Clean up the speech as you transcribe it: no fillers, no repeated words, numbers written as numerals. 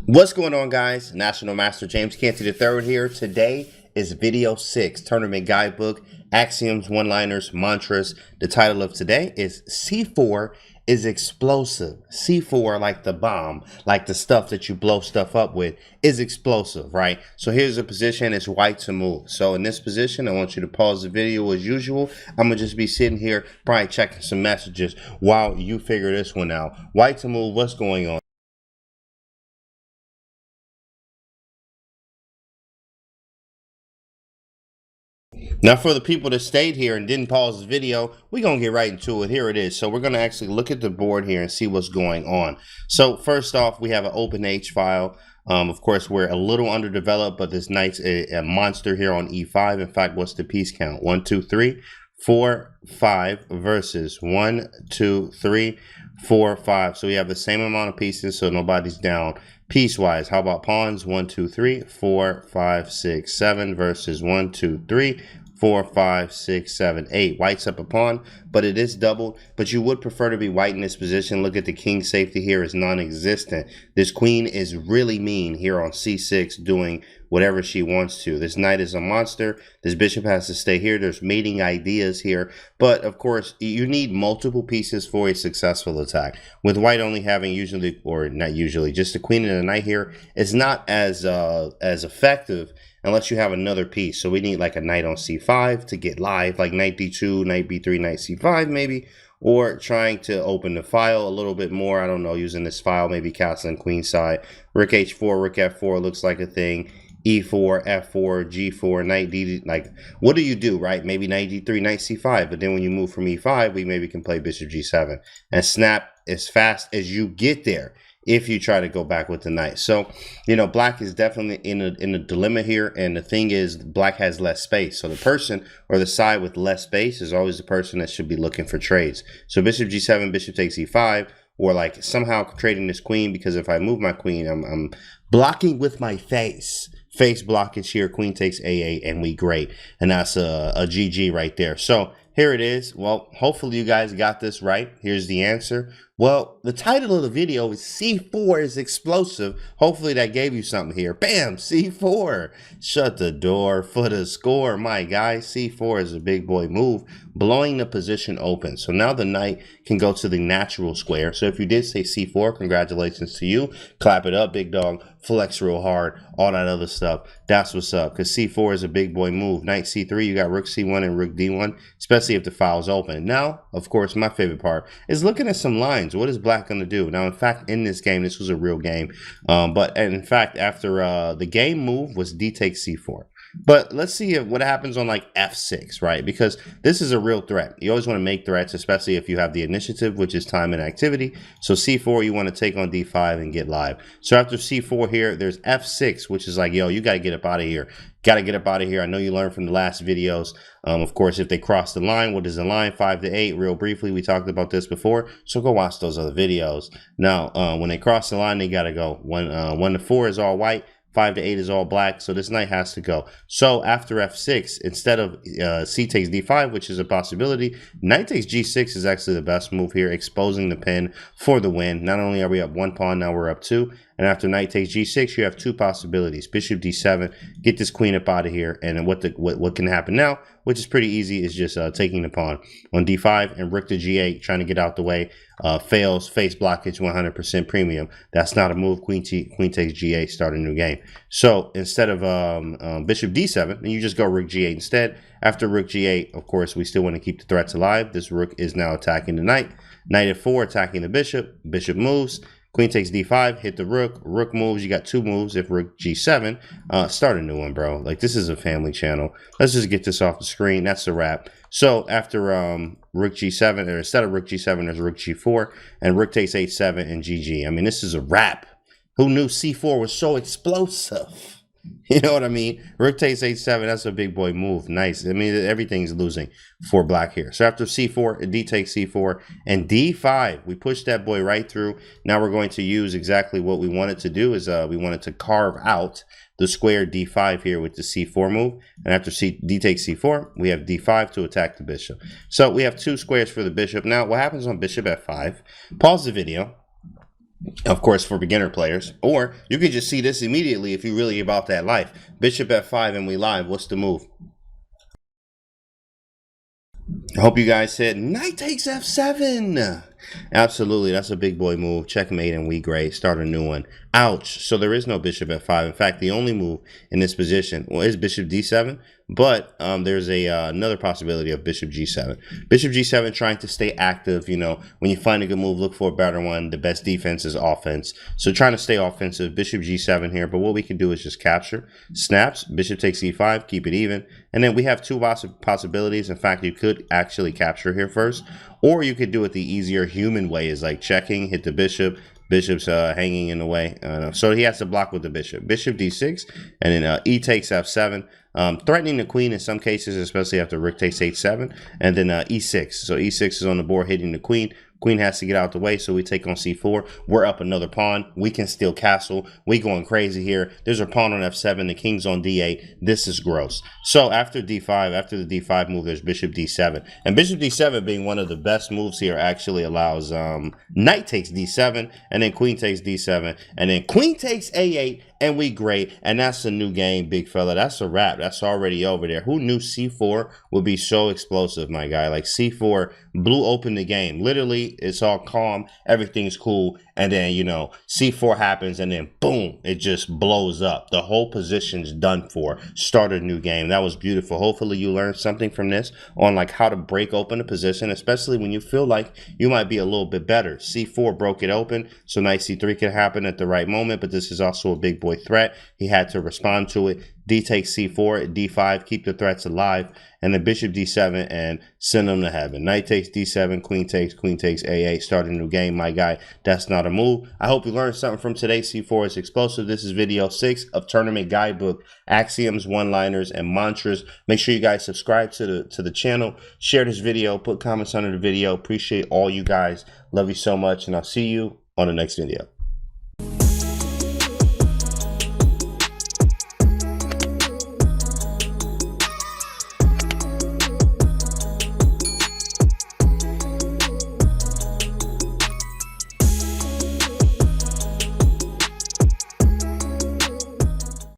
What's going on, guys? National Master James Canty III here. Today is video 6, Tournament Guidebook, Axioms, One-Liners, Mantras. The title of today is C4 is explosive. C4, like the bomb, like the stuff that you blow stuff up with, is explosive, right? So here's the position. It's white to move. So in this position, I want you to pause the video as usual. I'm going to just be sitting here probably checking some messages while you figure this one out. White to move, what's going on? Now, for the people that stayed here and didn't pause the video, we're going to get right into it. Here it is. So we're going to actually look at the board here and see what's going on. So first off, we have an open H file. Of course, we're a little underdeveloped, but this knight's a monster here on E5. In fact, what's the piece count? 1, 2, 3, 4, 5 versus 1, 2, 3, 4, 5. So we have the same amount of pieces, so nobody's down piecewise. How about pawns? 1, 2, 3, 4, 5, 6, 7 versus 1, 2, 3, 4, 5, 6, 7, 8. White's up a pawn, but it is doubled. But you would prefer to be white in this position. Look at the king safety here is non-existent. This queen is really mean here on C6, doing whatever she wants to. This knight is a monster. This bishop has to stay here. There's mating ideas here. But of course, you need multiple pieces for a successful attack. With white only having usually, or not usually, just the queen and the knight here, is not as effective unless you have another piece. So we need like a knight on c5 to get live, like knight d2, knight b3, knight c5 maybe, or trying to open the file a little bit more. I don't know, using this file, maybe castling queenside. Rook h4, rook f4 looks like a thing. E4, F4, G4, knight D, like, what do you do, right? Maybe knight D3, knight C5, but then when you move from E5, we maybe can play bishop G7 and snap as fast as you get there if you try to go back with the knight. So, you know, black is definitely in a dilemma here, and the thing is, black has less space. So the person or the side with less space is always the person that should be looking for trades. So bishop G7, bishop takes E5, or like somehow trading this queen, because if I move my queen, I'm blocking with my face blockage here. Queen takes A8 and we great, and that's a GG right there. So here it is. Well, hopefully you guys got this right. Here's the answer. Well, the title of the video is C4 is explosive. Hopefully that gave you something here. Bam, C4. Shut the door for the score. My guy, C4 is a big boy move, blowing the position open. So now the knight can go to the natural square. So if you did say C4, congratulations to you. Clap it up, big dog. Flex real hard, all that other stuff. That's what's up, because C4 is a big boy move. Knight C3, you got rook C1 and rook D1, especially if the file's open. Now, of course, my favorite part is looking at some lines. What is black going to do? Now, in fact, in this game, this was a real game. But in fact, after the game move was D takes C4. But let's see what happens on like F6, right? Because this is a real threat. You always want to make threats, especially if you have the initiative, which is time and activity. So C4, you want to take on D5 and get live. So after C4 here, there's F6, which is like, yo, you got to get up out of here. Got to get up out of here. I know you learned from the last videos. Of course, if they cross the line, what is the line? 5 to 8. Real briefly, we talked about this before. So go watch those other videos. Now, when they cross the line, they got to go. 1 to 4 is all white. 5 to 8 is all black, so this knight has to go. So after F6, instead of C takes D5, which is a possibility, knight takes G6 is actually the best move here, exposing the pin for the win. Not only are we up 1 pawn, now we're up 2. And after knight takes G6, you have 2 possibilities. Bishop D7, get this queen up out of here. And what can happen now, which is pretty easy, is just taking the pawn on D5 and rook to G8, trying to get out the way. Fails, face blockage, 100% premium. That's not a move. Queen takes G8, start a new game. So instead of bishop D7, then you just go rook G8 instead. After rook G8, of course, we still want to keep the threats alive. This rook is now attacking the knight. Knight at 4, attacking the bishop. Bishop moves. Queen takes D5, hit the rook. Rook moves. You got 2 moves. If rook G7, start a new one, bro. Like, this is a family channel. Let's just get this off the screen. That's a wrap. So after rook G7, or instead of rook G7, there's rook G4, and rook takes H7 and GG. I mean, this is a wrap. Who knew C4 was so explosive? You know what I mean? Rook takes H7, that's a big boy move. Nice. I mean, everything's losing for black here. So after C4, D takes C4, and D5, we push that boy right through. Now we're going to use exactly what we wanted to do, is we wanted to carve out the square D5 here with the C4 move. And after D takes C4, we have D5 to attack the bishop. So we have 2 squares for the bishop. Now, what happens on bishop F5? Pause the video. of course, for beginner players. Or you can just see this immediately if you're really about that life. Bishop f5 and we live. What's the move? I hope you guys said knight takes f7. Absolutely, that's a big boy move. Checkmate and we gray. Start a new one. Ouch. So there is no bishop f5. In fact, the only move in this position, well, is bishop d7. But there's another possibility of bishop g7. Bishop g7 trying to stay active. You know, when you find a good move, look for a better one. The best defense is offense. So trying to stay offensive. Bishop g7 here. But what we can do is just capture. Snaps. Bishop takes e5. Keep it even. And then we have two possibilities. In fact, you could actually capture here first. Or you could do it the easier human way, is like checking, hit the bishop. Bishop's hanging in the way. So he has to block with the bishop. Bishop d6, and then e takes f7. Threatening the queen in some cases, especially after rook takes h7. And then e6. So e6 is on the board hitting the queen. Queen has to get out the way, so we take on c4. We're up another pawn. We can steal castle. We going crazy here. There's a pawn on f7. The king's on d8. This is gross. So after d5, after the d5 move, there's bishop d7. And bishop d7 being one of the best moves here actually allows knight takes d7, and then queen takes d7, and then queen takes a8, and we great. And that's a new game, big fella. That's a wrap. That's already over there. Who knew c4 would be so explosive, my guy? Like c4 blew open the game. Literally, it's all calm, everything's cool, and then, you know, c4 happens, and then boom, it just blows up. The whole position's done for. Start a new game. That was beautiful. Hopefully you learned something from this on like how to break open a position, especially when you feel like you might be a little bit better. c4 broke it open, so knight c3 can happen at the right moment, but this is also a big boy threat. He had to respond to it. D takes c4, d5, keep the threats alive, and then bishop d7 and send them to heaven. Knight takes d7, queen takes a8, start a new game, my guy. That's not a move. I hope you learned something from today. c4 is explosive. This is video 6 of Tournament Guidebook, axioms, one-liners, and mantras. Make sure you guys subscribe to the channel, share this video, put comments under the video. Appreciate all you guys. Love you so much, and I'll see you on the next video.